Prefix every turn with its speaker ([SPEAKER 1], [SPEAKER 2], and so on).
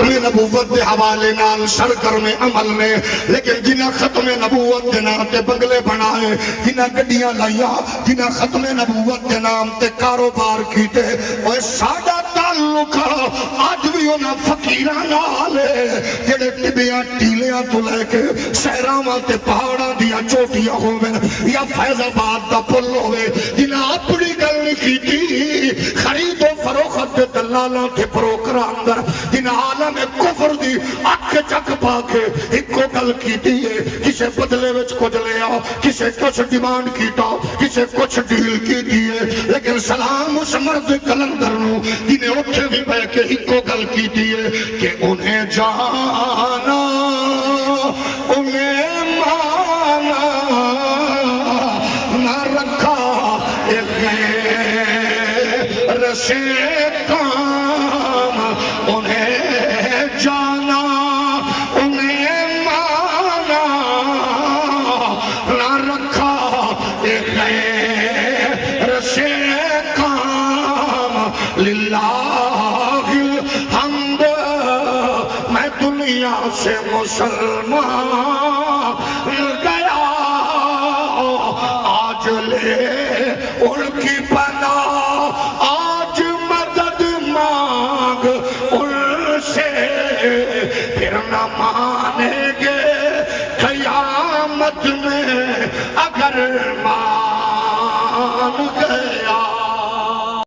[SPEAKER 1] ختم نبوت دے حوالے نال سرگرم عمل نے، لیکن جنہاں ختم نبوت دے نام تے بنگلے بنائے، جنہاں گڈیاں لائیاں، جنہاں ختم نبوت دے نام تے کاروبار کیتے، اوہ ساڈا تعلق آج بھی انہاں فقیراں نال جڑے ٹبیاں ٹیلیاں تو لے کے سہراواں تے پہاڑاں دیاں چوٹیاں ہوویں یا فیض آباد دا پل ہوے، جنہاں اپنی گل نہیں کیتی، خرید و فروخت دے دلالاں تے بروکراں اندر جنہاں عالم کفر دی اکھ چک پا کے ایکو گل کیتی ہے، کسے بدلے وچ کچھ لیا، کسے کچھ ڈیمانڈ کیتا، کسے کچھ ڈیل کیتی ہے، لیکن سلام اس مرد کلندر نو جنہیں اٹھے بھی بے کے ایکو گل کیتی ہے کہ انہیں جانا انہیں مانا نہ رکھا ایک غیر سے کام، انہیں جانا انہیں مانا نہ رکھا ایک غیر سے کام، للہ الحمد میں دنیا سے مسلمان گیا، آج لے ان کی پناہ، آج مدد مانگ ان سے، پھر نہ مانیں گے قیامت میں اگر مانگ